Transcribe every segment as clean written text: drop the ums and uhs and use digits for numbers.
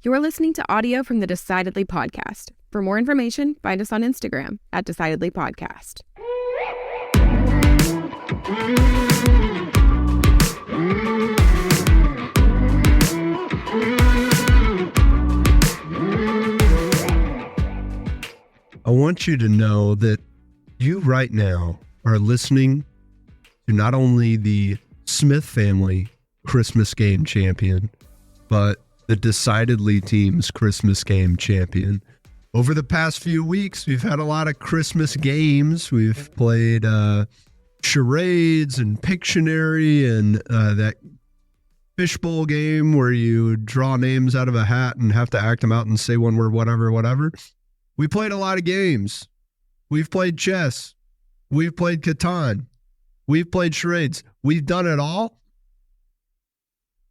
You are listening to audio from the Decidedly podcast. For more information, find us on Instagram at Decidedly Podcast. I want you to know that you right now are listening to not only the Smith family Christmas game champion, but the Decidedly team's Christmas game champion. Over the past few weeks, we've had a lot of Christmas games. We've played charades and Pictionary and that fishbowl game where you draw names out of a hat and have to act them out and say one word, whatever. We played a lot of games. We've played chess. We've played Catan. We've played charades. We've done it all.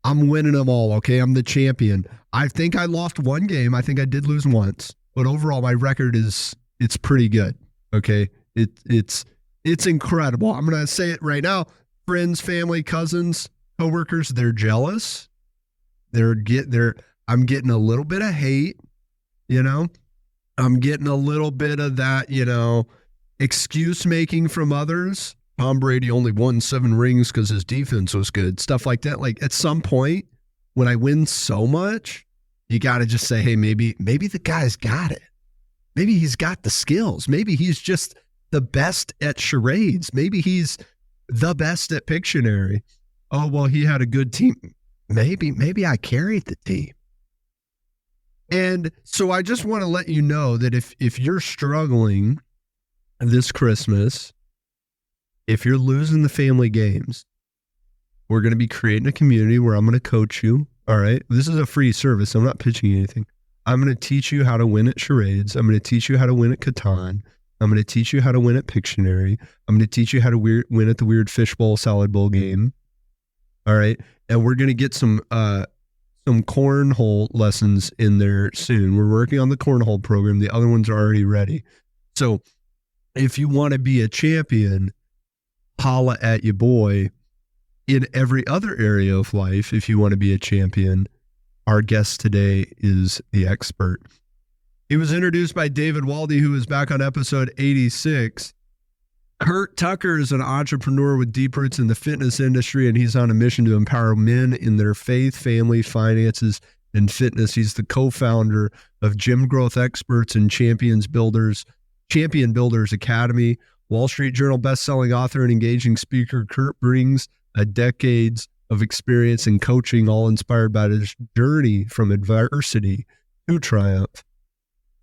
I'm winning them all, okay? I'm the champion. I think I lost one game. I think I did lose once. But overall, my record it's pretty good, okay? It's incredible. I'm going to say it right now. Friends, family, cousins, coworkers, they're jealous. I'm getting a little bit of hate, you know? I'm getting a little bit of that, excuse making from others. Tom Brady only won 7 rings because his defense was good. Stuff like that. Like at some point when I win so much, you got to just say, hey, maybe the guy's got it. Maybe he's got the skills. Maybe he's just the best at charades. Maybe he's the best at Pictionary. Oh, well, he had a good team. Maybe I carried the team. And so I just want to let you know that if you're struggling this Christmas, if you're losing the family games, we're going to be creating a community where I'm going to coach you. All right. This is a free service. I'm not pitching anything. I'm going to teach you how to win at charades. I'm going to teach you how to win at Catan. I'm going to teach you how to win at Pictionary. I'm going to teach you how to win at the weird fishbowl salad bowl game. All right. And we're going to get some cornhole lessons in there soon. We're working on the cornhole program. The other ones are already ready. So if you want to be a champion, holla at your boy. In every other area of life, if you want to be a champion, our guest today is the expert. He was introduced by David Waldy, who is back on episode 86. Curt Tucker is an entrepreneur with deep roots in the fitness industry, and he's on a mission to empower men in their faith, family, finances, and fitness. He's the co-founder of Gym Growth Experts and Champion Builders Academy. Wall Street Journal best-selling author and engaging speaker, Curt brings a decades of experience in coaching, all inspired by his journey from adversity to triumph.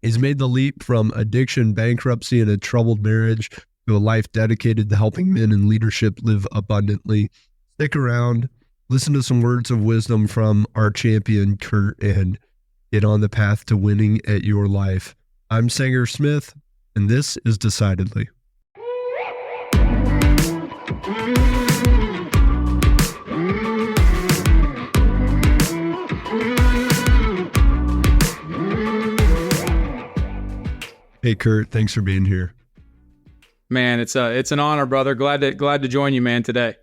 He's made the leap from addiction, bankruptcy, and a troubled marriage to a life dedicated to helping men in leadership live abundantly. Stick around, listen to some words of wisdom from our champion, Curt, and get on the path to winning at your life. I'm Sanger Smith, and this is Decidedly. Hey, Curt, thanks for being here. Man, it's an honor, brother. Glad to join you, man, today.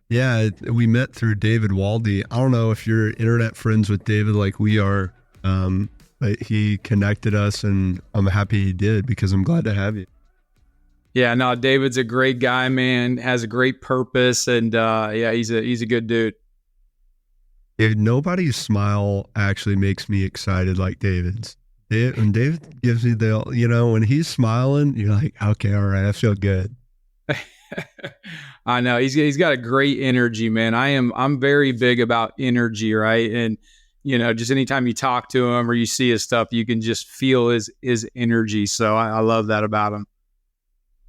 Yeah, we met through David Waldy. I don't know if you're internet friends with David like we are, but he connected us, and I'm happy he did because I'm glad to have you. Yeah, no, David's a great guy, man. Has a great purpose, and yeah, he's a good dude. Nobody's smile actually makes me excited like David's. When David gives me when he's smiling, you're like, okay, all right, I feel good. I know he's got a great energy, man. I'm very big about energy, right? And just anytime you talk to him or you see his stuff, you can just feel his energy. So I love that about him.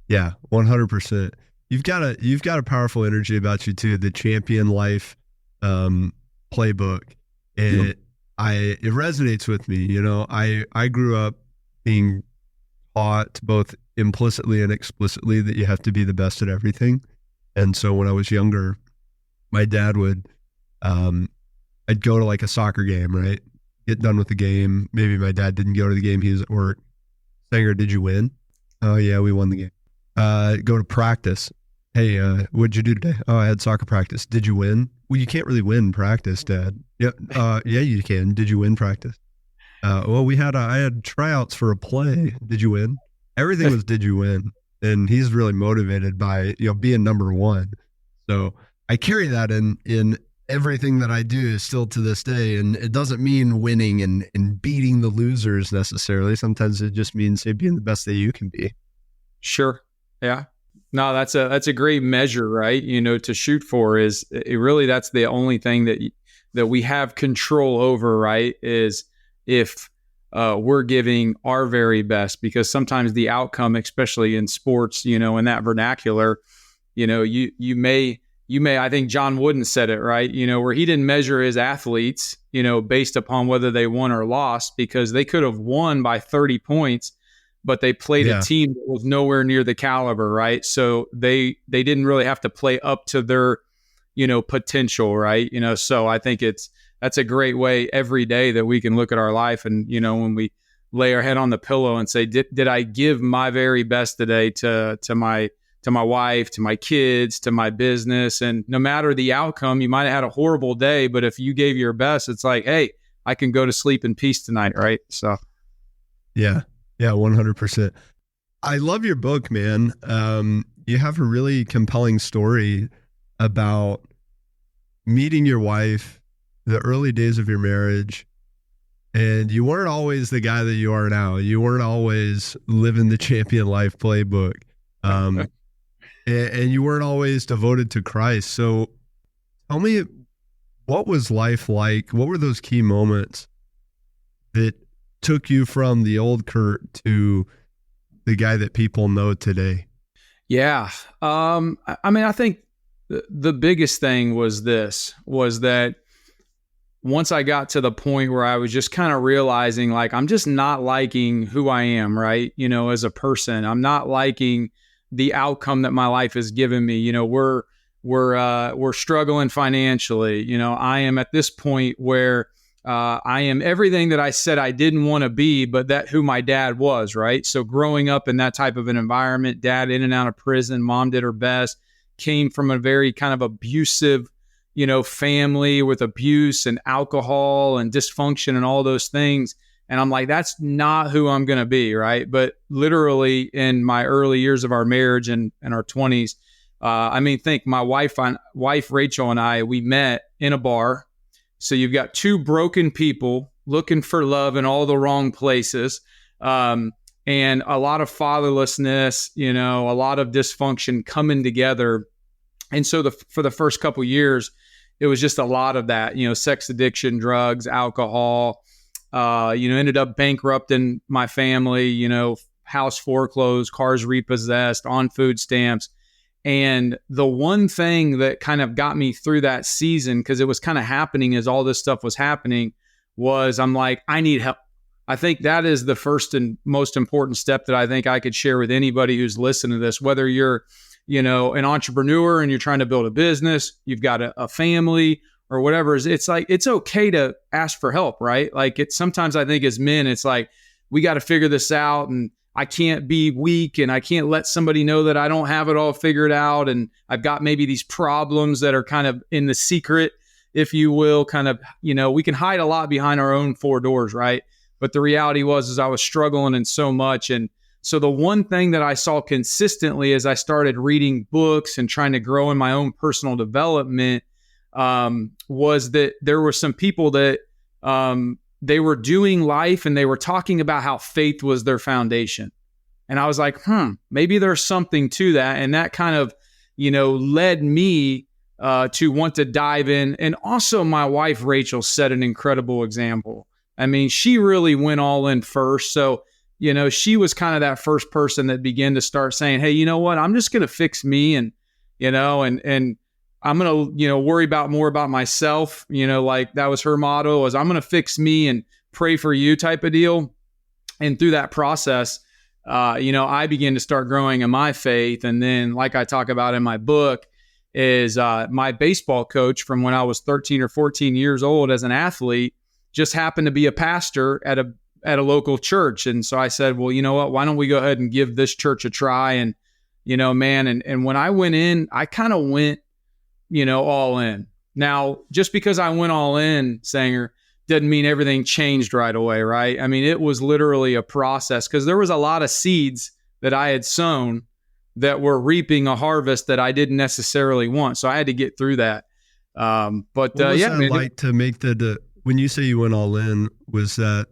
Yeah, 100%. You've got a powerful energy about you too. The Champion Life playbook, and it resonates with me. I grew up being taught both implicitly and explicitly that you have to be the best at everything. And so when I was younger, my dad would, I'd go to like a soccer game, right? Get done with the game. Maybe my dad didn't go to the game. He was at work. Sanger, did you win? Oh yeah, we won the game. Go to practice. Hey, what'd you do today? Oh, I had soccer practice. Did you win? Well, you can't really win practice, Dad. Yeah, yeah, you can. Did you win practice? Well, I had tryouts for a play. Did you win? Everything was, did you win? And he's really motivated by, being number one. So I carry that in everything that I do still to this day. And it doesn't mean winning and beating the losers necessarily. Sometimes it just means being the best that you can be. Sure. Yeah. No, that's a great measure, right? To shoot for is really, that's the only thing that we have control over, right? Is if we're giving our very best, because sometimes the outcome, especially in sports, in that vernacular, you may, I think John Wooden said it, right? Where he didn't measure his athletes, based upon whether they won or lost, because they could have won by 30 points, but they played a team that was nowhere near the caliber, right? So they didn't really have to play up to their, potential, right? So I think that's a great way every day that we can look at our life, and when we lay our head on the pillow and say, did I give my very best today to my wife, to my kids, to my business? And no matter the outcome, you might have had a horrible day, but if you gave your best, it's like, hey, I can go to sleep in peace tonight, right? So yeah, 100%. I love your book, man. You have a really compelling story about meeting your wife, the early days of your marriage, and you weren't always the guy that you are now. You weren't always living the champion life playbook. And you weren't always devoted to Christ. So tell me, what was life like? What were those key moments that took you from the old Curt to the guy that people know today? Yeah. I think the biggest thing was that once I got to the point where I was just kind of realizing, like, I'm just not liking who I am, right? As a person, I'm not liking the outcome that my life has given me. We're struggling financially. I am at this point where I am everything that I said I didn't want to be, but that who my dad was, right? So growing up in that type of an environment, dad in and out of prison, mom did her best, came from a very kind of abusive, family with abuse and alcohol and dysfunction and all those things. And I'm like, that's not who I'm going to be, right? But literally in my early years of our marriage and our 20s, think my wife Rachel and I, we met in a bar. So you've got two broken people looking for love in all the wrong places, and a lot of fatherlessness, a lot of dysfunction coming together. And so for the first couple of years, it was just a lot of that, sex addiction, drugs, alcohol, ended up bankrupting my family, house foreclosed, cars repossessed, on food stamps. And the one thing that kind of got me through that season, because it was kind of happening as all this stuff was happening, was I'm like, I need help. I think that is the first and most important step that I think I could share with anybody who's listening to this, whether you're, an entrepreneur and you're trying to build a business, you've got a family or whatever. It's like, it's okay to ask for help, right? Like, it's sometimes I think as men, it's like, we got to figure this out, and I can't be weak, and I can't let somebody know that I don't have it all figured out. And I've got maybe these problems that are kind of in the secret, if you will, kind of, we can hide a lot behind our own four doors, right? But the reality was I was struggling in so much. And so the one thing that I saw consistently as I started reading books and trying to grow in my own personal development was that there were some people that they were doing life and they were talking about how faith was their foundation. And I was like, maybe there's something to that. And that kind of, led me to want to dive in. And also my wife, Rachel, set an incredible example. I mean, she really went all in first. So, she was kind of that first person that began to start saying, hey, you know what, I'm just going to fix me. And, and I'm going to, worry more about myself. Like that was her motto, was I'm going to fix me and pray for you type of deal. And through that process, I began to start growing in my faith. And then, like I talk about in my book, is my baseball coach from when I was 13 or 14 years old as an athlete just happened to be a pastor at a local church. And so I said, well, you know what, why don't we go ahead and give this church a try? And, man. And when I went in, I kind of went, all in. Now, just because I went all in, Sanger, doesn't mean everything changed right away, right? I mean, it was literally a process because there was a lot of seeds that I had sown that were reaping a harvest that I didn't necessarily want. So I had to get through that. What was that like to make when you say you went all in, was that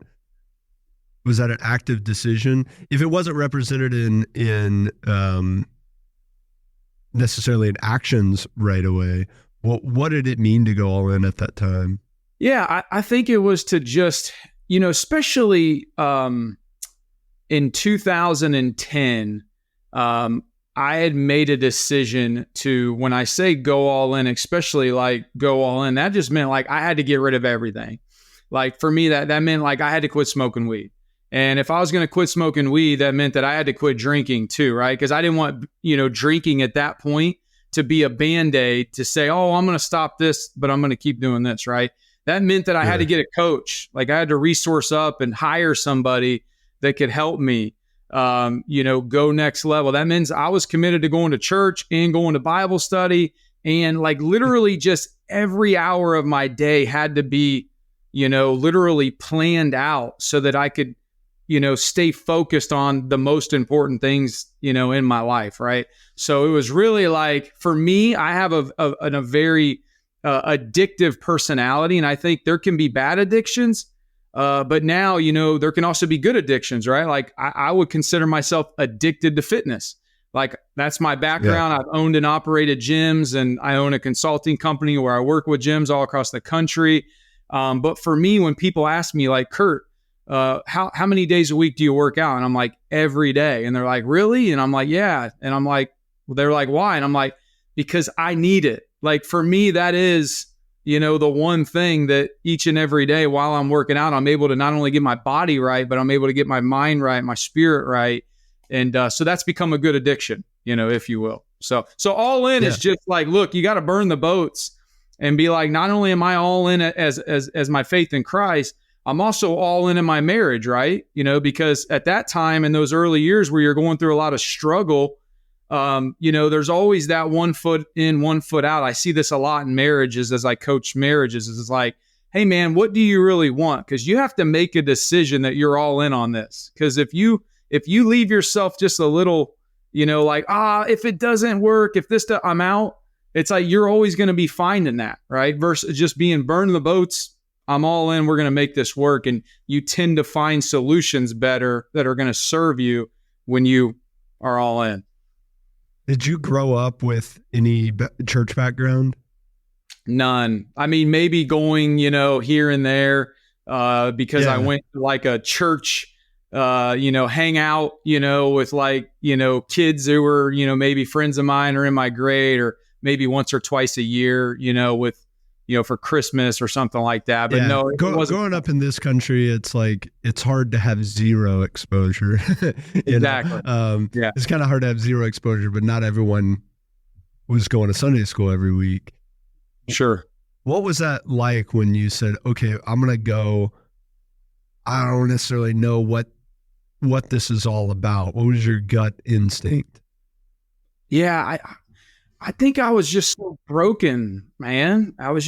an active decision? If it wasn't represented in necessarily in actions right away, what did it mean to go all in at that time? Yeah, I think it was to just, especially in 2010, I had made a decision to, when I say go all in, especially like go all in, that just meant like I had to get rid of everything. Like for me, that meant like I had to quit smoking weed. And if I was going to quit smoking weed, that meant that I had to quit drinking too, right? Because I didn't want, drinking at that point to be a Band-Aid to say, oh, I'm going to stop this, but I'm going to keep doing this, right? That meant that I had to get a coach. Like I had to resource up and hire somebody that could help me, go next level. That means I was committed to going to church and going to Bible study, and like literally just every hour of my day had to be, literally planned out so that I could, stay focused on the most important things, in my life. Right. So it was really like, for me, I have a very addictive personality, and I think there can be bad addictions. But now, there can also be good addictions, right? Like I would consider myself addicted to fitness. Like that's my background. Yeah. I've owned and operated gyms, and I own a consulting company where I work with gyms all across the country. But for me, when people ask me like, Curt, how many days a week do you work out? And I'm like, every day. And they're like, really? And I'm like, yeah. And I'm like, well, they're like, why? And I'm like, because I need it. Like for me, that is, the one thing that each and every day while I'm working out, I'm able to not only get my body right, but I'm able to get my mind right, my spirit right. And so that's become a good addiction, if you will. So all in is just like, look, you got to burn the boats and be like, not only am I all in as my faith in Christ, I'm also all in my marriage, right? Because at that time in those early years where you're going through a lot of struggle, there's always that 1 foot in, 1 foot out. I see this a lot in marriages as I coach marriages. It's like, hey man, what do you really want? Because you have to make a decision that you're all in on this. Because if you leave yourself just a little, if it doesn't work, I'm out. It's like you're always going to be finding that, right? Versus just being burn the boats. I'm all in. We're going to make this work. And you tend to find solutions better that are going to serve you when you are all in. Did you grow up with any church background? None. I mean, maybe going, here and there, because I went to like a church, hang out, with like, kids who were, maybe friends of mine or in my grade, or maybe once or twice a year, with, for Christmas or something like that. But no, growing up in this country, it's like, it's hard to have zero exposure. Exactly. It's kind of hard to have zero exposure, but not everyone was going to Sunday school every week. Sure. What was that like when you said, okay, I'm going to go, I don't necessarily know what this is all about? What was your gut instinct? Yeah, I think I was just so broken, man. I was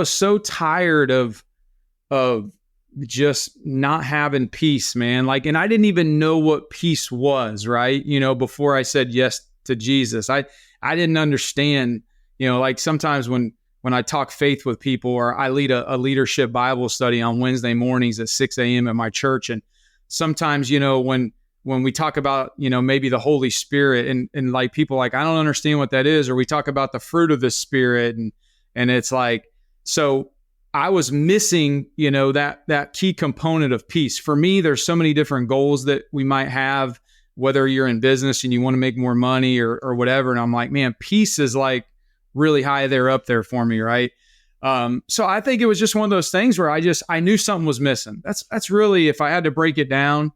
so tired of just not having peace, man. Like, and I didn't even know what peace was, right? Before I said yes to Jesus, I didn't understand, like sometimes when I talk faith with people, or I lead a leadership Bible study on Wednesday mornings at 6 a.m. at my church. And sometimes, when we talk about, maybe the Holy Spirit and like people like, I don't understand what that is. Or we talk about the fruit of the Spirit. And it's like, so I was missing, that key component of peace. For me, there's so many different goals that we might have, whether you're in business and you want to make more money or whatever. And I'm like, man, peace is like really high up there for me. Right. So I think it was just one of those things where I knew something was missing. That's really, if I had to break it down,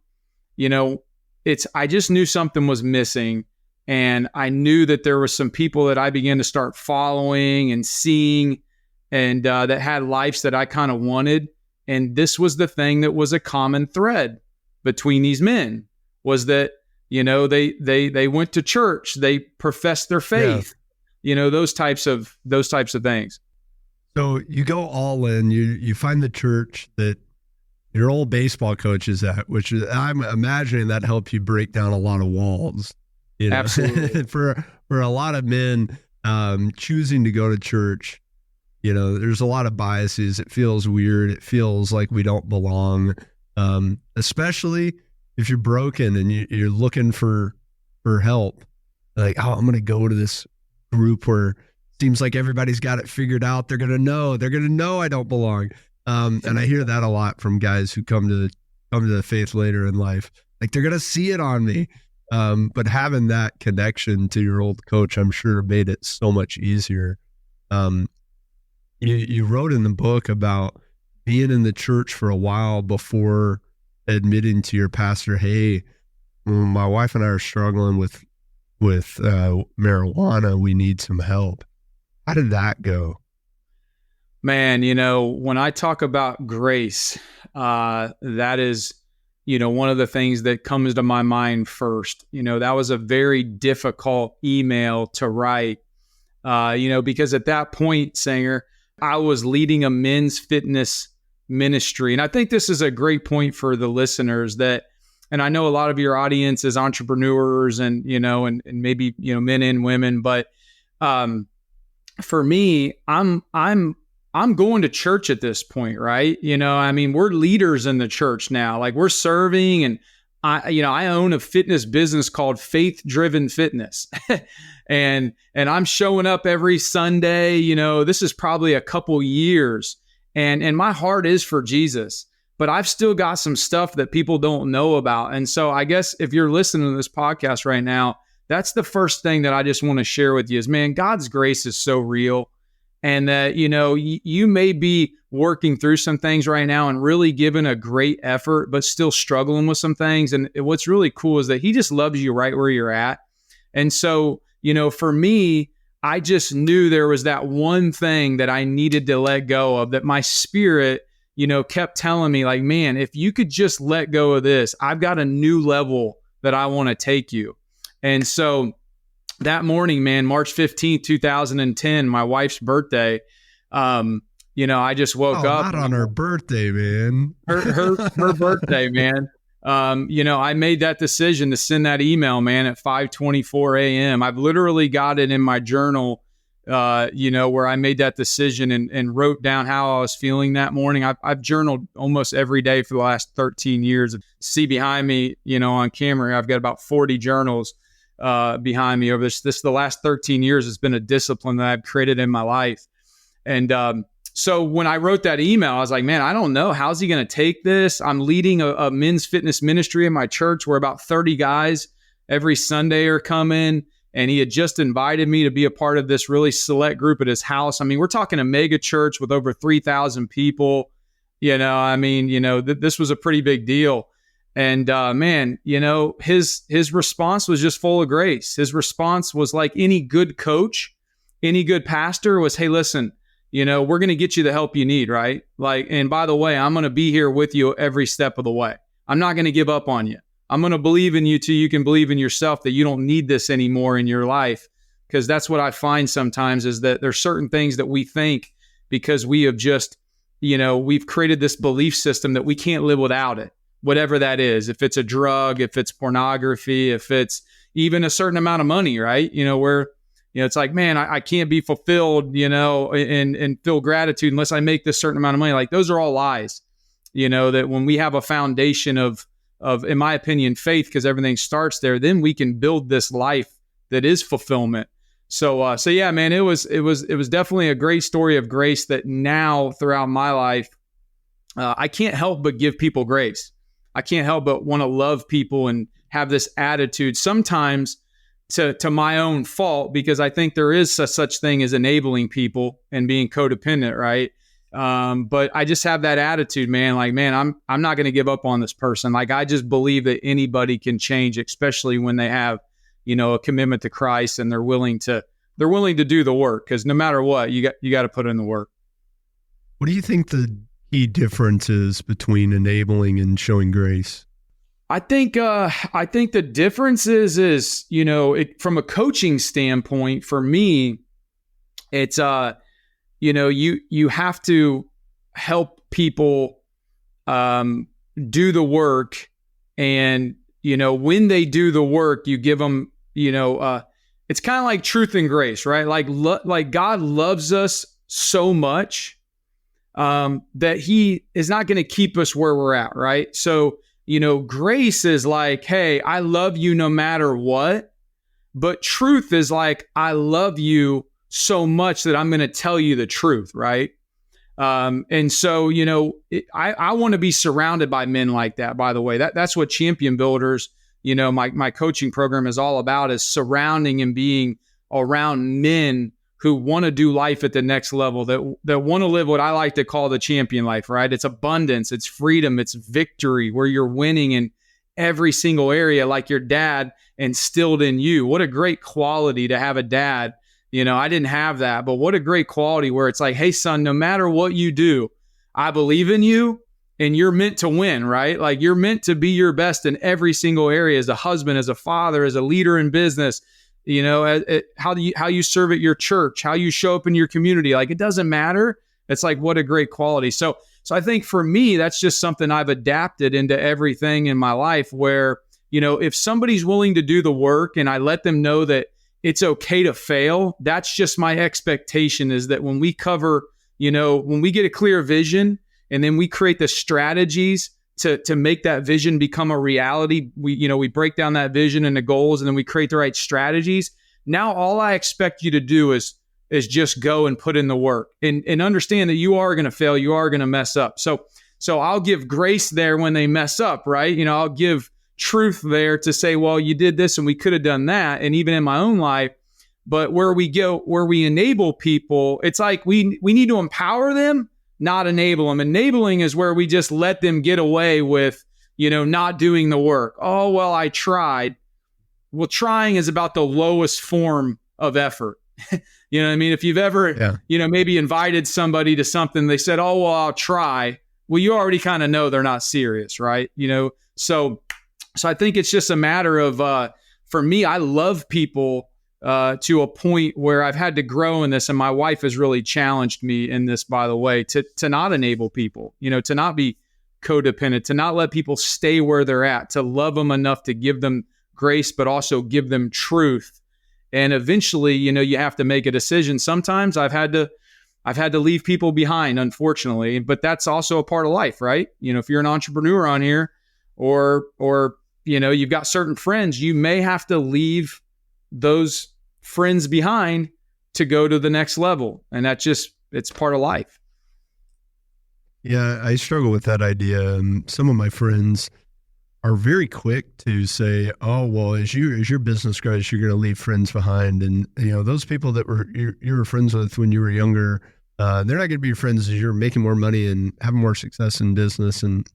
I just knew something was missing, and I knew that there were some people that I began to start following and seeing, and that had lives that I kind of wanted. And this was the thing that was a common thread between these men, was that They went to church, they professed their faith, those types of things. So you go all in, you find the church that your old baseball coach is at, which is, I'm imagining that helped you break down a lot of walls. Absolutely. For a lot of men, choosing to go to church, there's a lot of biases. It feels weird. It feels like we don't belong, especially if you're broken and you're looking for help. Like, oh, I'm going to go to this group where it seems like everybody's got it figured out. They're going to know I don't belong. And I hear that a lot from guys who come to the faith later in life. Like, they're going to see it on me. But having that connection to your old coach, I'm sure made it so much easier. You wrote in the book about being in the church for a while before admitting to your pastor, hey, my wife and I are struggling with marijuana. We need some help. How did that go? Man, when I talk about grace, that is, one of the things that comes to my mind first. That was a very difficult email to write, because at that point, Sanger, I was leading a men's fitness ministry. And I think this is a great point for the listeners and I know a lot of your audience is entrepreneurs and maybe, men and women, but for me, I'm going to church at this point, right? We're leaders in the church now. Like, we're serving, and I own a fitness business called Faith Driven Fitness. and I'm showing up every Sunday. This is probably a couple years, and my heart is for Jesus, but I've still got some stuff that people don't know about. And so I guess if you're listening to this podcast right now, that's the first thing that I just want to share with you is, man, God's grace is so real. And that, you may be working through some things right now and really giving a great effort, but still struggling with some things. And what's really cool is that he just loves you right where you're at. And so, for me, I just knew there was that one thing that I needed to let go of, that my spirit, kept telling me, like, man, if you could just let go of this, I've got a new level that I want to take you. And so that morning, man, March 15th, 2010, my wife's birthday, I just woke up. Not on her birthday, man. Her birthday, man. I made that decision to send that email, man, at 5:24 a.m. I've literally got it in my journal, where I made that decision and wrote down how I was feeling that morning. I've journaled almost every day for the last 13 years. See behind me, on camera, I've got about 40 journals behind me over this. The last 13 years has been a discipline that I've created in my life. And so when I wrote that email, I was like, man, I don't know. How's he going to take this? I'm leading a men's fitness ministry in my church where about 30 guys every Sunday are coming. And he had just invited me to be a part of this really select group at his house. We're talking a mega church with over 3,000 people. This was a pretty big deal. And man, his response was just full of grace. His response was like any good coach, any good pastor was, hey, listen, we're going to get you the help you need, right? Like, and by the way, I'm going to be here with you every step of the way. I'm not going to give up on you. I'm going to believe in you till you can believe in yourself that you don't need this anymore in your life. Because that's what I find sometimes is that there's certain things that we think because we have just, we've created this belief system that we can't live without it. Whatever that is, if it's a drug, if it's pornography, if it's even a certain amount of money, right? Where, it's like, man, I can't be fulfilled, and feel gratitude unless I make this certain amount of money. Like, those are all lies, that when we have a foundation of, in my opinion, faith, because everything starts there, then we can build this life that is fulfillment. So yeah, man, it was definitely a great story of grace that now throughout my life, I can't help but give people grace. I can't help but want to love people and have this attitude sometimes to my own fault, because I think there is such thing as enabling people and being codependent, right? But I just have that attitude, man, like, man, I'm not going to give up on this person. Like, I just believe that anybody can change, especially when they have, a commitment to Christ and they're willing to do the work, because no matter what, you got to put in the work. What do you think the key difference is between enabling and showing grace? I think the difference is, you know, from a coaching standpoint, for me, it's, you know, you have to help people, do the work. And, you know, when they do the work, you give them, you know, it's kind of like truth and grace, right? Like God loves us so much, that he is not going to keep us where we're at. Right. So, you know, grace is like, hey, I love you no matter what. But truth is like, I love you so much that I'm going to tell you the truth. Right. And so, you know, I want to be surrounded by men like that, by the way. That's what Champion Builders, you know, my coaching program is all about, is surrounding and being around men who want to do life at the next level, that want to live what I like to call the champion life, right? It's abundance, it's freedom, it's victory, where you're winning in every single area, like your dad instilled in you. What a great quality to have a dad. You know, I didn't have that, but what a great quality where it's like, hey, son, no matter what you do, I believe in you and you're meant to win, right? Like you're meant to be your best in every single area, as a husband, as a father, as a leader in business. You know, how you serve at your church, how you show up in your community. Like, it doesn't matter. It's like, what a great quality. So I think for me, that's just something I've adapted into everything in my life, where, you know, if somebody's willing to do the work and I let them know that it's okay to fail, that's just my expectation, is that when we cover, you know, when we get a clear vision and then we create the strategies to make that vision become a reality, we break down that vision into goals, and then we create the right strategies. Now, all I expect you to do is just go and put in the work and understand that you are going to fail. You are going to mess up. So I'll give grace there when they mess up, right? You know, I'll give truth there to say, well, you did this and we could have done that. And even in my own life, but where we enable people, it's like we need to empower them, not enable them. Enabling is where we just let them get away with, you know, not doing the work. Oh, well, I tried. Well, trying is about the lowest form of effort. You know what I mean? If you've ever, you know, maybe invited somebody to something, they said, oh, well, I'll try. Well, you already kind of know they're not serious, right? You know, so I think it's just a matter of, for me, I love people to a point where I've had to grow in this. And my wife has really challenged me in this, by the way, to not enable people, you know, to not be codependent, to not let people stay where they're at, to love them enough to give them grace, but also give them truth. And eventually, you know, you have to make a decision. Sometimes I've had to leave people behind, unfortunately, but that's also a part of life, right? You know, if you're an entrepreneur on here, or, you know, you've got certain friends, you may have to leave those friends behind to go to the next level. And it's part of life. Yeah, I struggle with that idea. Some of my friends are very quick to say, oh, well, as your business grows, you're going to leave friends behind. And, you know, those people that you were friends with when you were younger, they're not going to be your friends as you're making more money and having more success in business. And,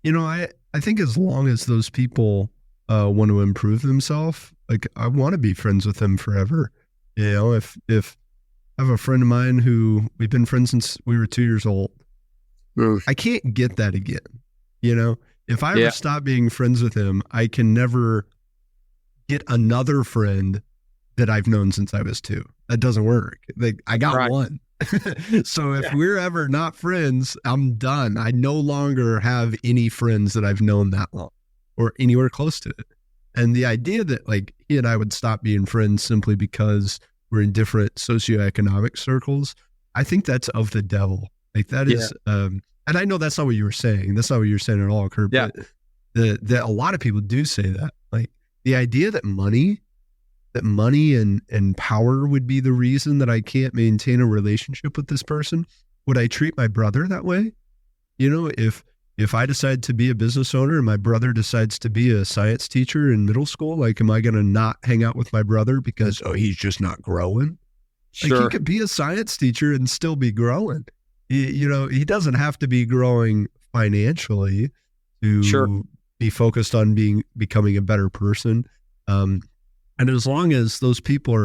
you know, I think as long as those people want to improve themselves, like, I want to be friends with them forever. You know, if I have a friend of mine who we've been friends since we were 2 years old, I can't get that again. You know, if I ever stop being friends with him, I can never get another friend that I've known since I was 2. That doesn't work. Like, I got one. So if we're ever not friends, I'm done. I no longer have any friends that I've known that long or anywhere close to it. And the idea that, like, he and I would stop being friends simply because we're in different socioeconomic circles, I think that's of the devil. Like, that is, and I know that's not what you were saying. That's not what you're saying at all, Curt. Yeah. But that a lot of people do say that. Like, the idea that money and power would be the reason that I can't maintain a relationship with this person. Would I treat my brother that way? You know, if I decide to be a business owner and my brother decides to be a science teacher in middle school, like, am I going to not hang out with my brother because, oh, he's just not growing? Like, he could be a science teacher and still be growing. You know, he doesn't have to be growing financially to be focused on becoming a better person. And as long as those people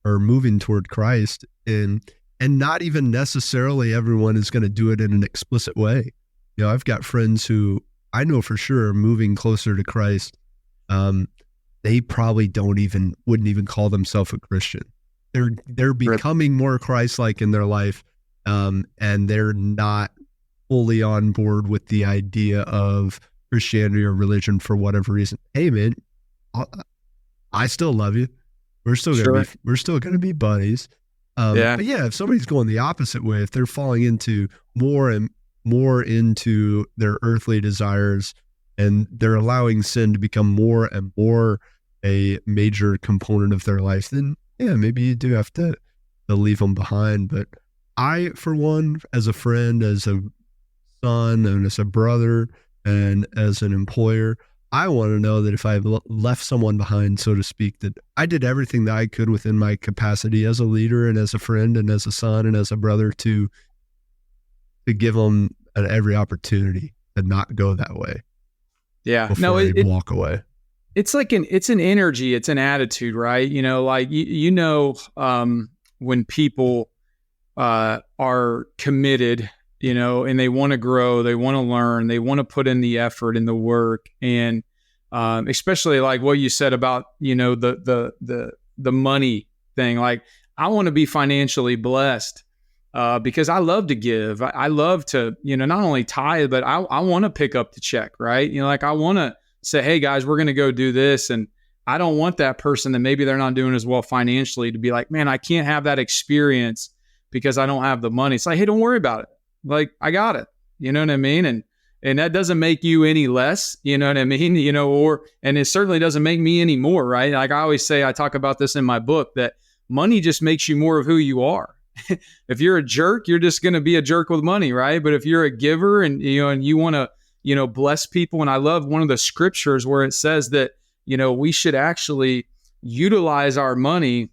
are moving toward Christ, and not even necessarily everyone is going to do it in an explicit way. You know, I've got friends who I know for sure moving closer to Christ, they probably wouldn't even call themselves a Christian. They're becoming more Christ-like in their life, and they're not fully on board with the idea of Christianity or religion for whatever reason. Hey man, I still love you. We're still gonna be buddies. But yeah, if somebody's going the opposite way, if they're falling into more and more into their earthly desires, and they're allowing sin to become more and more a major component of their life, then yeah, maybe you do have to leave them behind. But I, for one, as a friend, as a son, and as a brother, and as an employer, I want to know that if I've left someone behind, so to speak, that I did everything that I could within my capacity as a leader and as a friend and as a son and as a brother to give them every opportunity to not go that way. Yeah. Before they walk away. It's like it's an energy, it's an attitude, right? You know, like, when people are committed, you know, and they want to grow, they want to learn, they want to put in the effort and the work. And especially like what you said about, you know, the money thing. Like, I want to be financially blessed because I love to give. I love to, you know, not only tithe, but I want to pick up the check, right? You know, like I want to say, hey guys, we're going to go do this. And I don't want that person that maybe they're not doing as well financially to be like, man, I can't have that experience because I don't have the money. It's like, hey, don't worry about it. Like, I got it. You know what I mean? And that doesn't make you any less, you know what I mean? You know, and it certainly doesn't make me any more, right? Like I always say, I talk about this in my book, that money just makes you more of who you are. If you're a jerk, you're just going to be a jerk with money, right? But if you're a giver and, you know, and you want to, you know, bless people. And I love one of the scriptures where it says that, you know, we should actually utilize our money.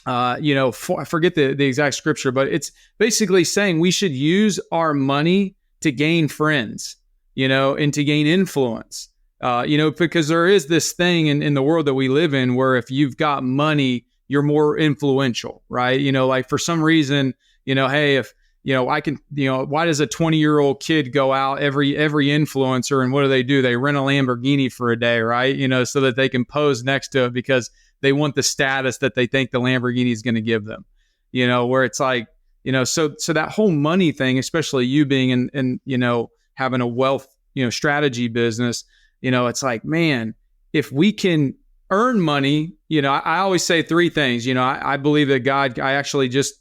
I forget the exact scripture, but it's basically saying we should use our money to gain friends, you know, and to gain influence, because there is this thing in the world that we live in where if you've got money, you're more influential, right? You know, like for some reason, you know, hey, if, you know, I can, you know, why does a 20-year-old kid go out, every influencer, and what do? They rent a Lamborghini for a day, right? You know, so that they can pose next to it because they want the status that they think the Lamborghini is going to give them, you know, where it's like, you know, so that whole money thing, especially you being in, you know, having a wealth, you know, strategy business, you know, it's like, man, if we can earn money, you know, I always say three things. You know, I believe that God,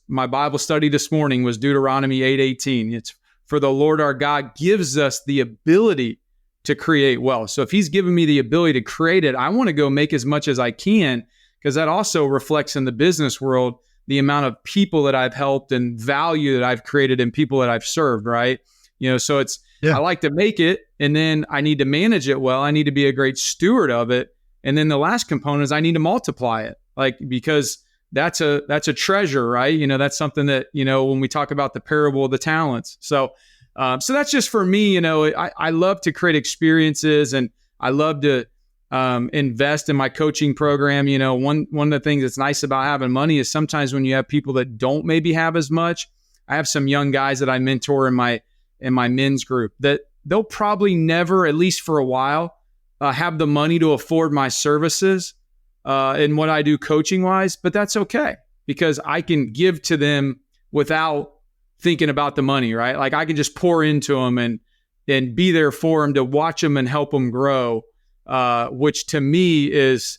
my Bible study this morning was Deuteronomy 8:18. It's for the Lord our God gives us the ability to create wealth. So if he's given me the ability to create it, I want to go make as much as I can, because that also reflects in the business world, the amount of people that I've helped and value that I've created and people that I've served, right? You know, so I like to make it, and then I need to manage it well. I need to be a great steward of it. And then the last component is I need to multiply it, like, because that's a treasure, right? You know, that's something that, you know, when we talk about the parable of the talents. So that's just for me, you know, I love to create experiences, and I love to invest in my coaching program. You know, one of the things that's nice about having money is sometimes when you have people that don't maybe have as much. I have some young guys that I mentor in my men's group that they'll probably never, at least for a while, have the money to afford my services and what I do coaching wise, but that's okay because I can give to them without thinking about the money, right? Like I can just pour into them and be there for them to watch them and help them grow, which to me is,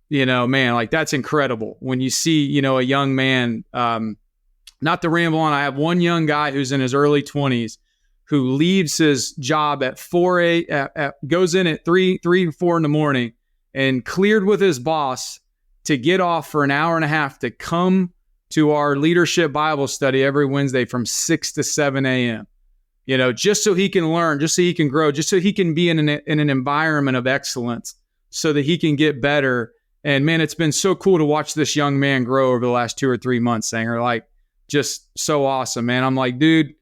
you know, man, like that's incredible. When you see, you know, a young man, not to ramble on, I have one young guy who's in his early 20s who leaves his job at goes in at 3 or 4 in the morning and cleared with his boss to get off for an hour and a half to come to our leadership Bible study every Wednesday from 6 to 7 a.m. You know, just so he can learn, just so he can grow, just so he can be in an environment of excellence so that he can get better. And man, it's been so cool to watch this young man grow over the last 2 or 3 months, Sanger. Like, just so awesome, man. I'm like, dude,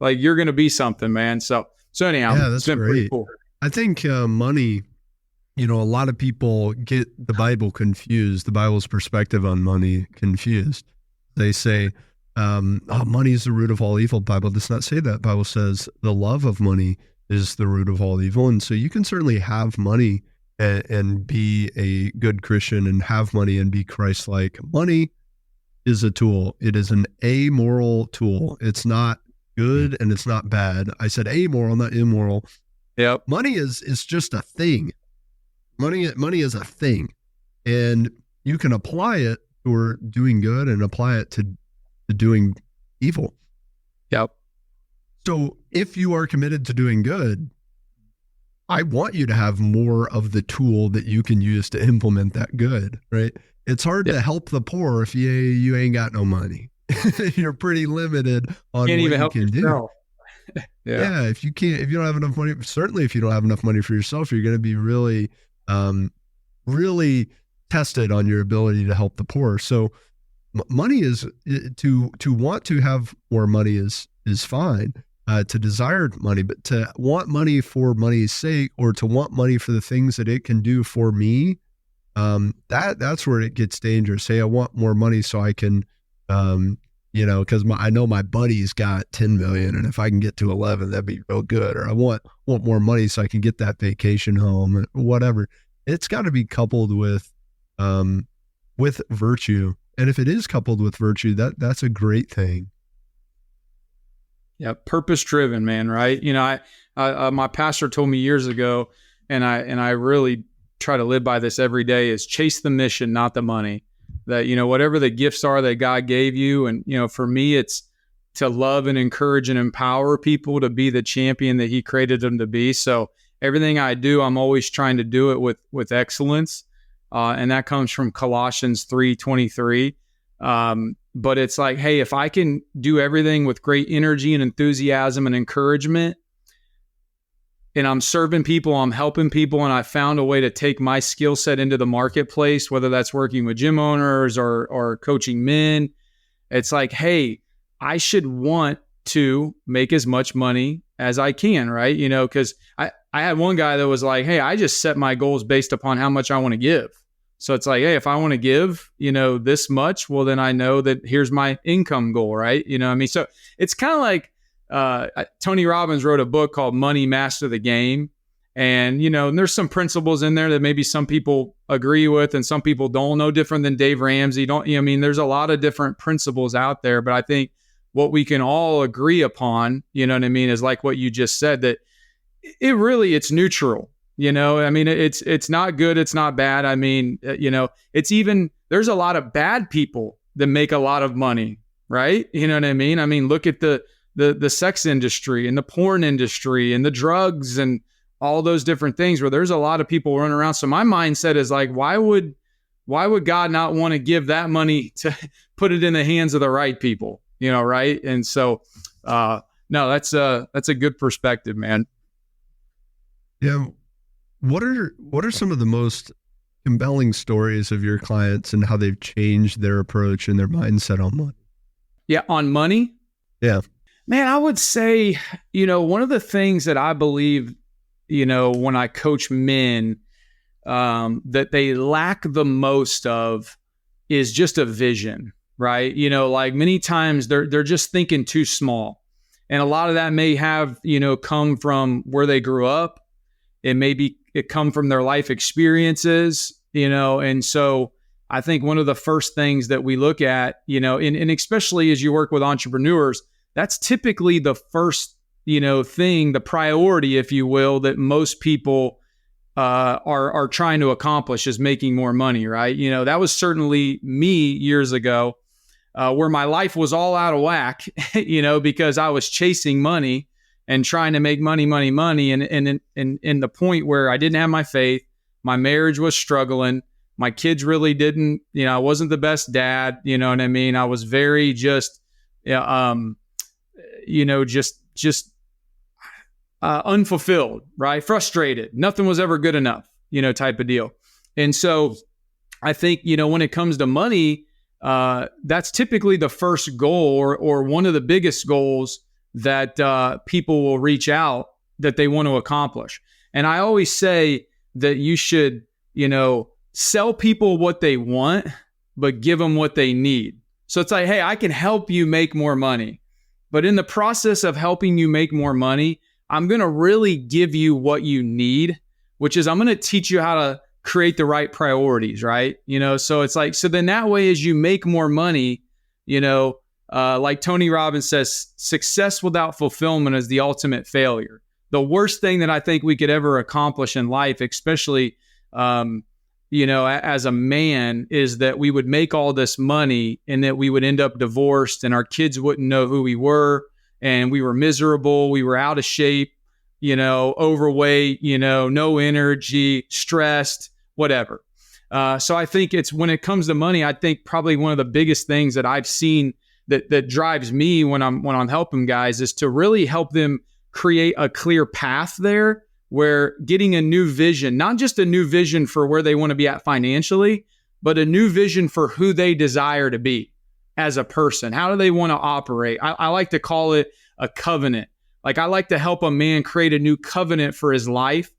like you're going to be something, man. So anyhow, yeah, that's it's been great. Pretty cool. I think money, you know, a lot of people get the Bible confused, the Bible's perspective on money confused. They say, money is the root of all evil. Bible does not say that. Bible says the love of money is the root of all evil. And so you can certainly have money and be a good Christian and have money and be Christ-like. Money is a tool. It is an amoral tool. It's not good and it's not bad. I said amoral, not immoral. Yep. Money is just a thing. Money is a thing, and you can apply it for doing good and apply it to doing evil. Yep. So if you are committed to doing good, I want you to have more of the tool that you can use to implement that good, right? It's hard to help the poor if you ain't got no money. You're pretty limited on what you can do. Yeah, if you don't have enough money, certainly if you don't have enough money for yourself, you're going to be really, really tested on your ability to help the poor. So money is to want to have more money is fine, to desire money, but to want money for money's sake, or to want money for the things that it can do for me, that's where it gets dangerous. Hey, I want more money so I can, because I know my buddy's got 10 million, and if I can get to 11, that'd be real good. Or I want more money so I can get that vacation home, or whatever. It's got to be coupled with virtue. And if it is coupled with virtue, that's a great thing. Yeah, purpose driven, man. Right? I my pastor told me years ago, and I really try to live by this every day: is chase the mission, not the money. That, whatever the gifts are that God gave you. And, for me, it's to love and encourage and empower people to be the champion that he created them to be. So everything I do, I'm always trying to do it with excellence. And that comes from Colossians 3:23. But it's like, hey, if I can do everything with great energy and enthusiasm and encouragement, and I'm serving people, I'm helping people, and I found a way to take my skill set into the marketplace, whether that's working with gym owners or coaching men. It's like, hey, I should want to make as much money as I can, right? Because I had one guy that was like, hey, I just set my goals based upon how much I want to give. So it's like, hey, if I want to give, this much, well, then I know that here's my income goal, right? So it's kind of like, Tony Robbins wrote a book called Money Master the Game. And, and there's some principles in there that maybe some people agree with and some people don't. No different than Dave Ramsey. There's a lot of different principles out there, but I think what we can all agree upon, is like what you just said, that it's neutral. It's not good. It's not bad. It's even, there's a lot of bad people that make a lot of money, right? You know what I mean? Look at the sex industry and the porn industry and the drugs and all those different things where there's a lot of people running around. So my mindset is like, why would God not want to give that money to put it in the hands of the right people, right? And so, no, that's a good perspective, man. Yeah. What are some of the most compelling stories of your clients and how they've changed their approach and their mindset on money? Yeah. On money? Yeah. Man, I would say, one of the things that I believe, when I coach men, that they lack the most of is just a vision, right? Like many times they're just thinking too small. And a lot of that may have, come from where they grew up. It come from their life experiences, and so I think one of the first things that we look at, and especially as you work with entrepreneurs, that's typically the first, thing, the priority, if you will, that most people are trying to accomplish is making more money, right? That was certainly me years ago, where my life was all out of whack, because I was chasing money and trying to make money. And the point where I didn't have my faith, my marriage was struggling. My kids really didn't, I wasn't the best dad, I was very unfulfilled, right? Frustrated. Nothing was ever good enough, type of deal. And so I think, when it comes to money, that's typically the first goal or one of the biggest goals that people will reach out that they want to accomplish. And I always say that you should, sell people what they want, but give them what they need. So it's like, hey, I can help you make more money. But in the process of helping you make more money, I'm going to really give you what you need, which is I'm going to teach you how to create the right priorities, right? So it's like, so then that way, as you make more money, like Tony Robbins says, success without fulfillment is the ultimate failure. The worst thing that I think we could ever accomplish in life, especially, as a man, is that we would make all this money and that we would end up divorced and our kids wouldn't know who we were. And we were miserable. We were out of shape, overweight, no energy, stressed, whatever. So I think it's, when it comes to money, I think probably one of the biggest things that I've seen that drives me when I'm helping guys is to really help them create a clear path there, where getting a new vision, not just a new vision for where they want to be at financially, but a new vision for who they desire to be as a person. How do they want to operate? I like to call it a covenant. Like, I like to help a man create a new covenant for his life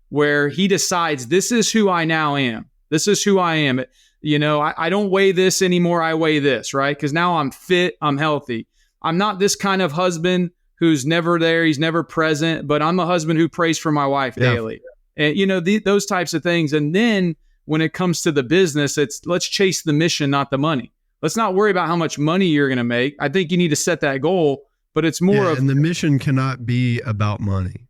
where he decides, this is who I now am. This is who I am. I don't weigh this anymore. I weigh this, right? Because now I'm fit. I'm healthy. I'm not this kind of husband who's never there. He's never present, but I'm a husband who prays for my wife daily. And, those types of things. And then when it comes to the business, it's let's chase the mission, not the money. Let's not worry about how much money you're going to make. I think you need to set that goal, but it's more of... And the mission cannot be about money.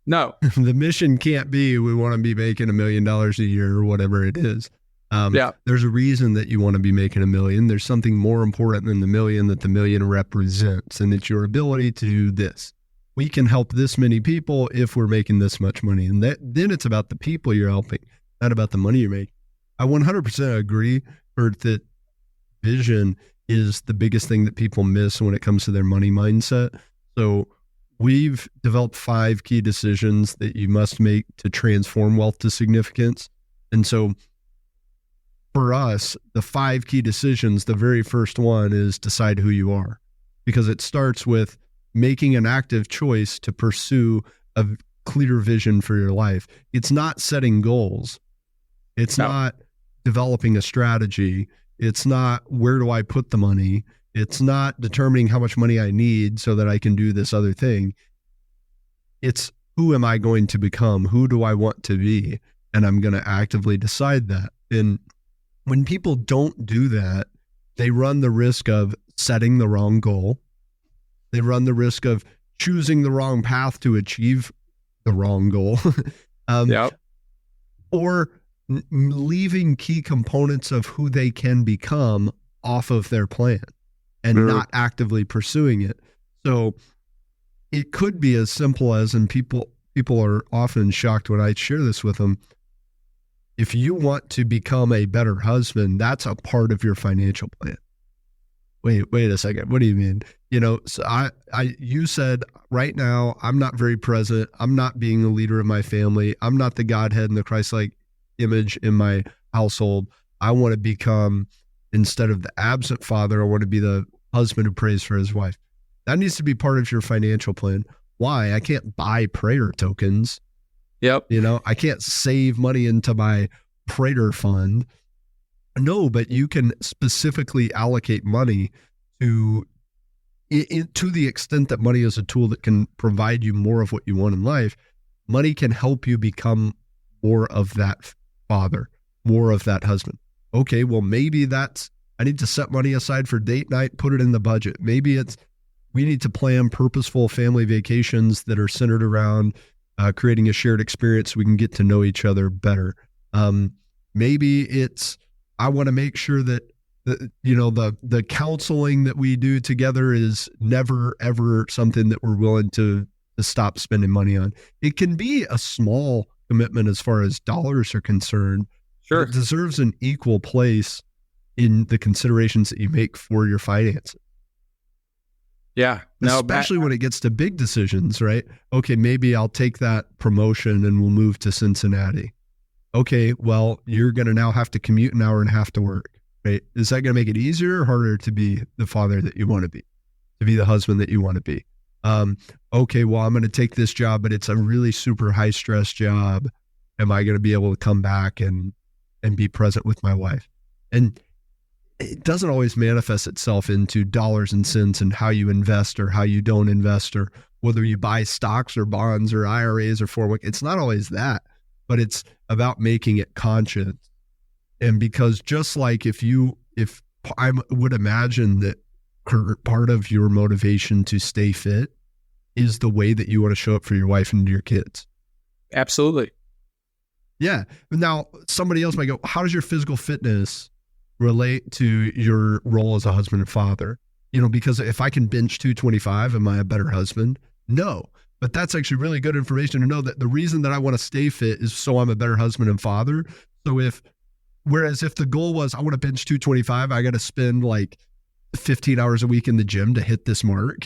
No. The mission can't be, we want to be making $1 million a year or whatever it is. There's a reason that you want to be making $1 million. There's something more important than the million that the million represents, and it's your ability to do this. We can help this many people if we're making this much money. And then it's about the people you're helping, not about the money you're making. I 100% agree, Furt, that vision is the biggest thing that people miss when it comes to their money mindset. So we've developed 5 key decisions that you must make to transform wealth to significance. And so for us, the 5 key decisions, the very first one is decide who you are, because it starts with making an active choice to pursue a clear vision for your life. It's not setting goals. It's not developing a strategy. It's not where do I put the money. It's not determining how much money I need so that I can do this other thing. It's who am I going to become? Who do I want to be? And I'm going to actively decide that. And when people don't do that, they run the risk of setting the wrong goal. They run the risk of choosing the wrong path to achieve the wrong goal. Or leaving key components of who they can become off of their plan and not actively pursuing it. So it could be as simple as, and people are often shocked when I share this with them, if you want to become a better husband, that's a part of your financial plan. Wait a second. What do you mean? So you said right now, I'm not very present. I'm not being the leader of my family. I'm not the Godhead and the Christ-like image in my household. I want to become, instead of the absent father, I want to be the husband who prays for his wife. That needs to be part of your financial plan. Why? I can't buy prayer tokens. I can't save money into my prayer fund. No, but you can specifically allocate money to the extent that money is a tool that can provide you more of what you want in life. Money can help you become more of that father, more of that husband. Okay, well, maybe I need to set money aside for date night, put it in the budget. Maybe we need to plan purposeful family vacations that are centered around creating a shared experience so we can get to know each other better. Maybe I want to make sure that the counseling that we do together is never, ever something that we're willing to stop spending money on. It can be a small commitment as far as dollars are concerned. Sure. It deserves an equal place in the considerations that you make for your finances. Yeah. Especially when it gets to big decisions, right? Okay, maybe I'll take that promotion and we'll move to Cincinnati. Okay, well, you're going to now have to commute an hour and a half to work, right? Is that going to make it easier or harder to be the father that you want to be the husband that you want to be? Okay, well, I'm going to take this job, but it's a really super high stress job. Am I going to be able to come back and be present with my wife? And it doesn't always manifest itself into dollars and cents and how you invest or how you don't invest or whether you buy stocks or bonds or IRAs or 401k. It's not always that, but it's about making it conscious. And because just like if I would imagine that part of your motivation to stay fit is the way that you want to show up for your wife and your kids. Absolutely. Yeah. Now, somebody else might go, how does your physical fitness relate to your role as a husband and father? Because if I can bench 225, am I a better husband? No. But that's actually really good information to know that the reason that I want to stay fit is so I'm a better husband and father. So whereas if the goal was I want to bench 225, I got to spend like 15 hours a week in the gym to hit this mark.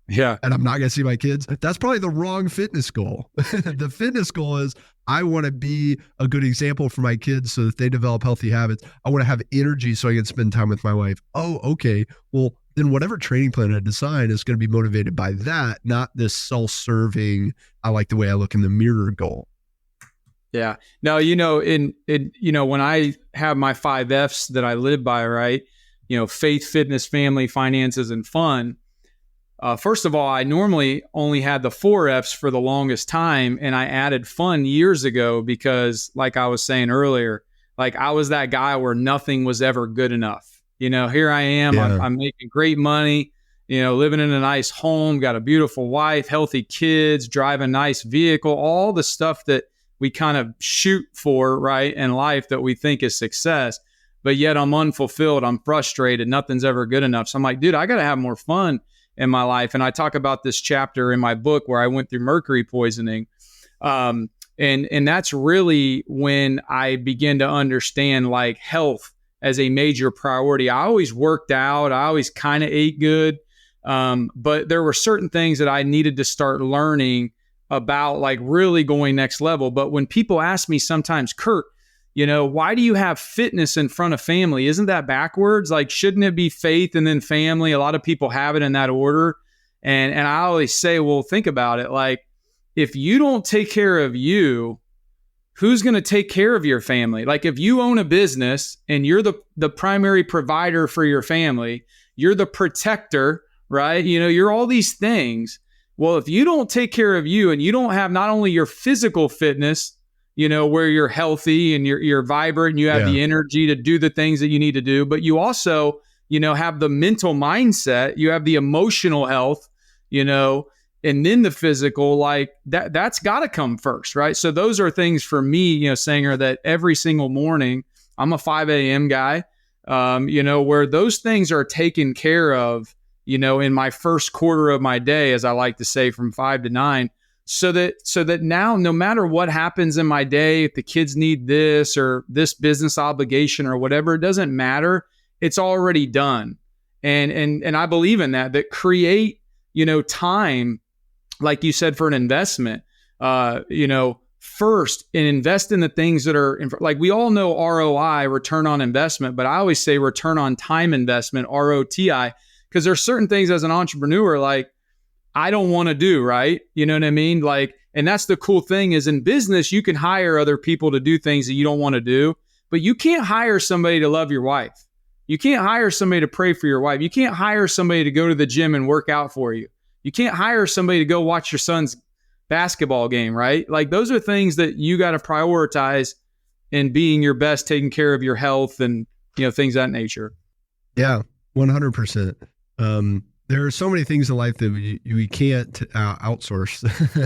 Yeah. And I'm not going to see my kids. That's probably the wrong fitness goal. The fitness goal is I want to be a good example for my kids so that they develop healthy habits. I want to have energy so I can spend time with my wife. Oh, okay. Well, then whatever training plan I design is going to be motivated by that, not this self-serving, I like the way I look in the mirror goal. Yeah. Now, when I have my 5 F's that I live by, right? Faith, fitness, family, finances, and fun. First of all, I normally only had the 4 F's for the longest time, and I added fun years ago because, like I was saying earlier, like I was that guy where nothing was ever good enough. Here I am, yeah. I'm making great money, living in a nice home, got a beautiful wife, healthy kids, drive a nice vehicle, all the stuff that we kind of shoot for, right, in life that we think is success. But yet I'm unfulfilled, I'm frustrated, nothing's ever good enough. So I'm like, dude, I got to have more fun in my life. And I talk about this chapter in my book where I went through mercury poisoning. And that's really when I began to understand like health as a major priority. I always worked out. I always kind of ate good. But there were certain things that I needed to start learning about, like really going next level. But when people ask me sometimes, Curt, why do you have fitness in front of family? Isn't that backwards? Like, shouldn't it be faith and then family? A lot of people have it in that order. And I always say, well, think about it. Like, if you don't take care of you, who's going to take care of your family? Like, if you own a business and you're the primary provider for your family, you're the protector, right? You're all these things. Well, if you don't take care of you and you don't have not only your physical fitness, where you're healthy and you're vibrant and you have the energy to do the things that you need to do, but you also, have the mental mindset, you have the emotional health, and then the physical, like that's got to come first, right? So those are things for me, Sanger, that every single morning, I'm a 5 a.m. guy, where those things are taken care of, in my first quarter of my day, as I like to say, from 5 to 9. So that now, no matter what happens in my day, if the kids need this or this business obligation or whatever, it doesn't matter. It's already done. And I believe in that create, time, like you said, for an investment, first, and invest in the things that are like, we all know ROI, return on investment, but I always say return on time investment, ROTI, because there's certain things as an entrepreneur, like, I don't want to do, right? You know what I mean? Like, and that's the cool thing is in business, you can hire other people to do things that you don't want to do, but you can't hire somebody to love your wife. You can't hire somebody to pray for your wife. You can't hire somebody to go to the gym and work out for you. You can't hire somebody to go watch your son's basketball game, right? Like, those are things that you got to prioritize in being your best, taking care of your health and, things of that nature. Yeah, 100%. There are so many things in life that we can't outsource.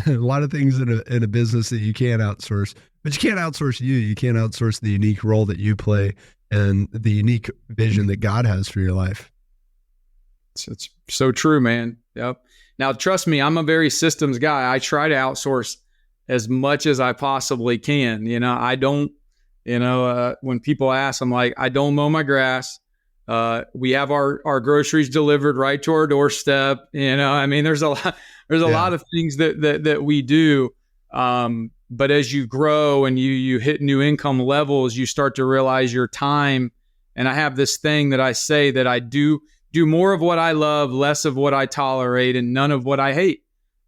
A lot of things in a business that you can't outsource, but you can't outsource you. You can't outsource the unique role that you play and the unique vision that God has for your life. It's so true, man. Yep. Now, trust me, I'm a very systems guy. I try to outsource as much as I possibly can. I don't, when people ask, I'm like, I don't mow my grass. We have our groceries delivered right to our doorstep. There's a lot of things that we do. But as you grow and you hit new income levels, you start to realize your time. And I have this thing that I say that I do more of what I love, less of what I tolerate, and none of what I hate.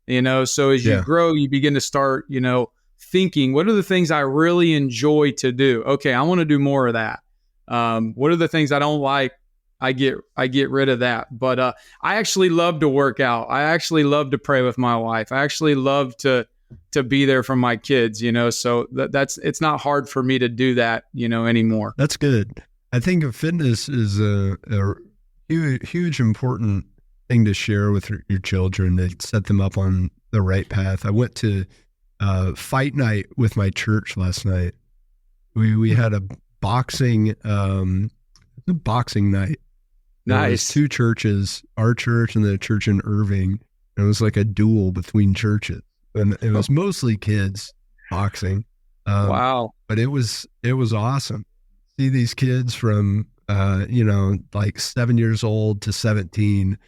So as you grow, you begin to start, thinking, what are the things I really enjoy to do? Okay, I want to do more of that. What are the things I don't like? I get rid of that. But I actually love to work out. I actually love to pray with my wife. I actually love to be there for my kids, so it's not hard for me to do that, anymore. That's good. I think fitness is a huge, important thing to share with your children to set them up on the right path. I went to fight night with my church last night. We had a boxing night. Nice. Two churches, our church and the church in Irving. It was like a duel between churches, and it was mostly kids boxing. Wow! But it was awesome. See these kids from like 7 years old to 17,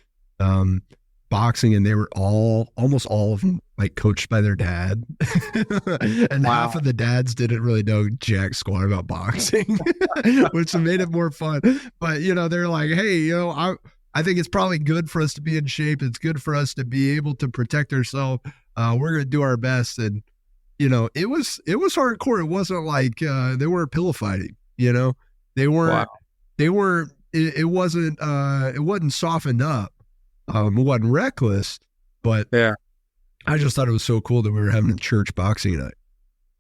boxing, and they were almost all of them like coached by their dad. And half of the dads didn't really know jack squat about boxing, which made it more fun. But they're like, hey, I think it's probably good for us to be in shape. It's good for us to be able to protect ourselves. We're gonna do our best. And it was hardcore. It wasn't like they weren't pillow fighting. They weren't. Wow. They weren't. It wasn't softened up. It wasn't reckless. But yeah, I just thought it was so cool that we were having a church boxing night.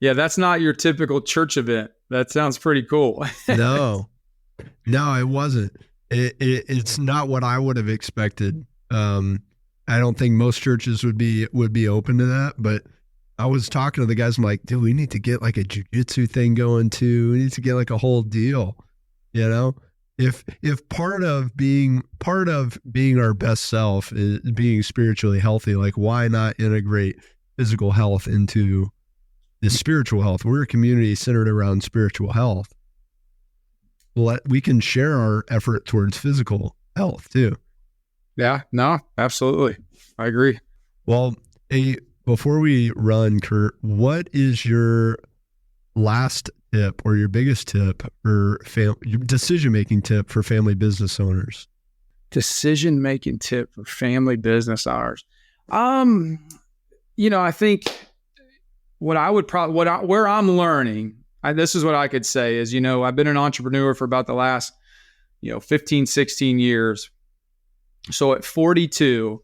Yeah, that's not your typical church event. That sounds pretty cool. No, it wasn't. It's not what I would have expected. I don't think most churches would be open to that. But I was talking to the guys. I'm like, dude, we need to get like a jiu-jitsu thing going too. We need to get like a whole deal. If part of being our best self is being spiritually healthy, like why not integrate physical health into the spiritual health? We're a community centered around spiritual health. We can share our effort towards physical health too. Yeah, no, absolutely. I agree. Well, before we run, Curt, what is your last tip or your biggest tip for your decision-making tip for family business owners? Decision-making tip for family business owners. I think what I would where I'm learning, this is what I could say is, I've been an entrepreneur for about the last, 15, 16 years. So at 42,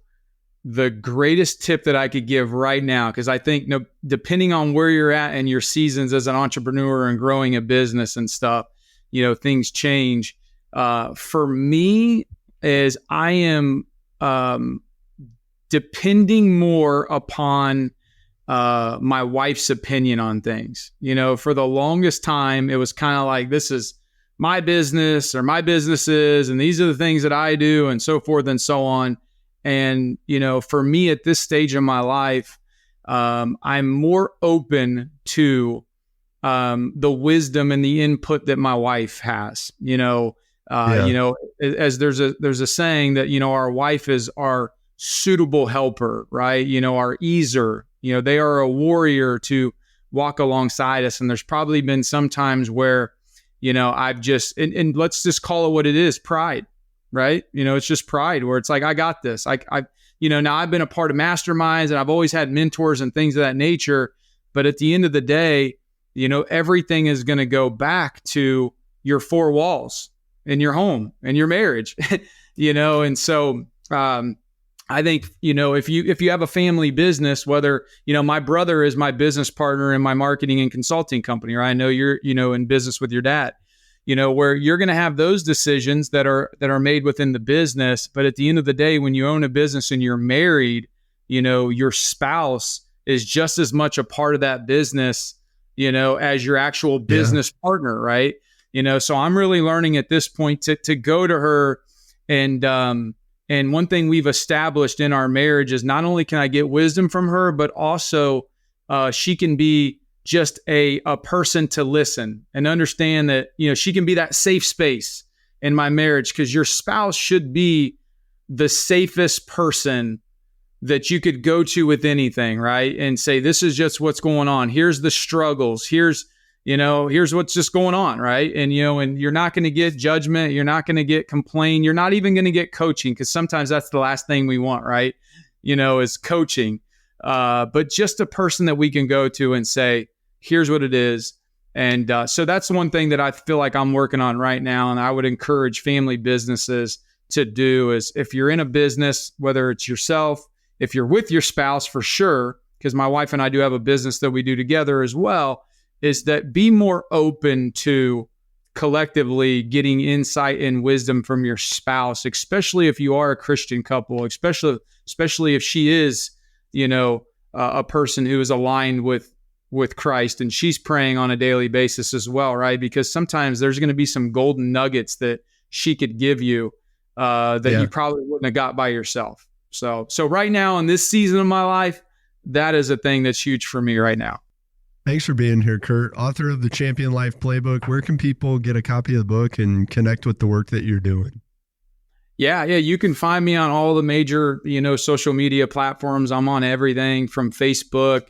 the greatest tip that I could give right now, because I think depending on where you're at in your seasons as an entrepreneur and growing a business and stuff, things change. For me, is I am depending more upon my wife's opinion on things. For the longest time, it was kind of like, this is my business or my businesses, and these are the things that I do, and so forth and so on. And, for me at this stage of my life, I'm more open to the wisdom and the input that my wife has. As there's a saying that, our wife is our suitable helper, right? Our easer, they are a warrior to walk alongside us. And there's probably been some times where, I've just, and let's just call it what it is, pride. Right. It's just pride where it's like, I got this. Now I've been a part of masterminds and I've always had mentors and things of that nature. But at the end of the day, everything is going to go back to your four walls in your home and your marriage, and so I think, if you have a family business, whether, my brother is my business partner in my marketing and consulting company, or I know you're, in business with your dad. Where you're going to have those decisions that are made within the business. But at the end of the day, when you own a business and you're married, your spouse is just as much a part of that business, as your actual business partner. Right. So I'm really learning at this point to go to her. And one thing we've established in our marriage is not only can I get wisdom from her, but also she can be just a person to listen and understand that, she can be that safe space in my marriage, because your spouse should be the safest person that you could go to with anything, right? And say, this is just what's going on. Here's the struggles. Here's what's just going on, right? And, and you're not going to get judgment. You're not going to get complaint. You're not even going to get coaching, because sometimes that's the last thing we want, right? Is coaching. But just a person that we can go to and say, here's what it is. And so that's one thing that I feel like I'm working on right now. And I would encourage family businesses to do is if you're in a business, whether it's yourself, if you're with your spouse for sure, because my wife and I do have a business that we do together as well, is that be more open to collectively getting insight and wisdom from your spouse, especially if you are a Christian couple, especially if she is, a person who is aligned with Christ and she's praying on a daily basis as well, right? Because sometimes there's going to be some golden nuggets that she could give you you probably wouldn't have got by yourself. So right now in this season of my life, that is a thing that's huge for me right now. Thanks for being here, Curt. Author of the Champion Life Playbook. Where can people get a copy of the book and connect with the work that you're doing? Yeah. You can find me on all the major, social media platforms. I'm on everything from Facebook,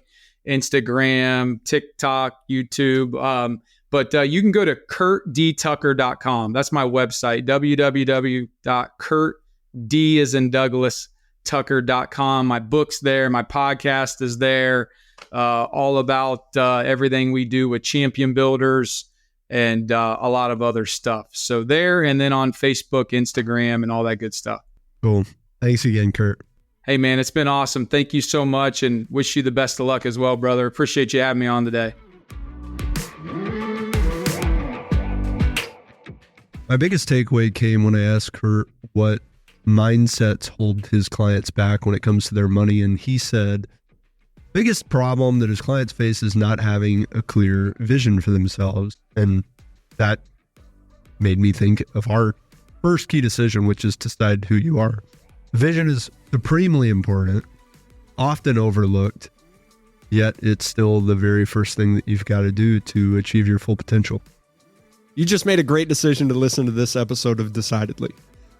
Instagram, TikTok, YouTube. But you can go to curtdtucker.com. That's my website, www.curtd@Douglas.Tucker.com. My book's there. My podcast is there. All about everything we do with Champion Builders and a lot of other stuff. So there, and then on Facebook, Instagram, and all that good stuff. Cool. Thanks again, Curt. Hey, man, it's been awesome. Thank you so much, and wish you the best of luck as well, brother. Appreciate you having me on today. My biggest takeaway came when I asked Curt what mindsets hold his clients back when it comes to their money. And he said, biggest problem that his clients face is not having a clear vision for themselves. And that made me think of our first key decision, which is to decide who you are. Vision is supremely important, often overlooked, yet it's still the very first thing that you've got to do to achieve your full potential. You just made a great decision to listen to this episode of Decidedly.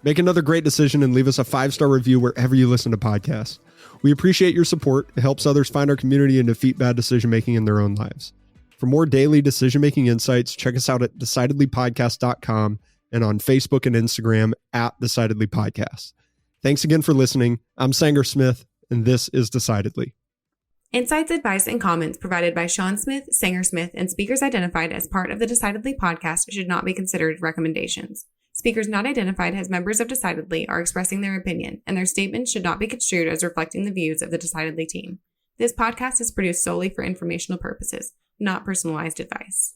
Make another great decision and leave us a 5-star review wherever you listen to podcasts. We appreciate your support. It helps others find our community and defeat bad decision-making in their own lives. For more daily decision-making insights, check us out at decidedlypodcast.com and on Facebook and Instagram at Decidedly Podcast. Thanks again for listening. I'm Sanger Smith, and this is Decidedly. Insights, advice, and comments provided by Sean Smith, Sanger Smith, and speakers identified as part of the Decidedly podcast should not be considered recommendations. Speakers not identified as members of Decidedly are expressing their opinion, and their statements should not be construed as reflecting the views of the Decidedly team. This podcast is produced solely for informational purposes, not personalized advice.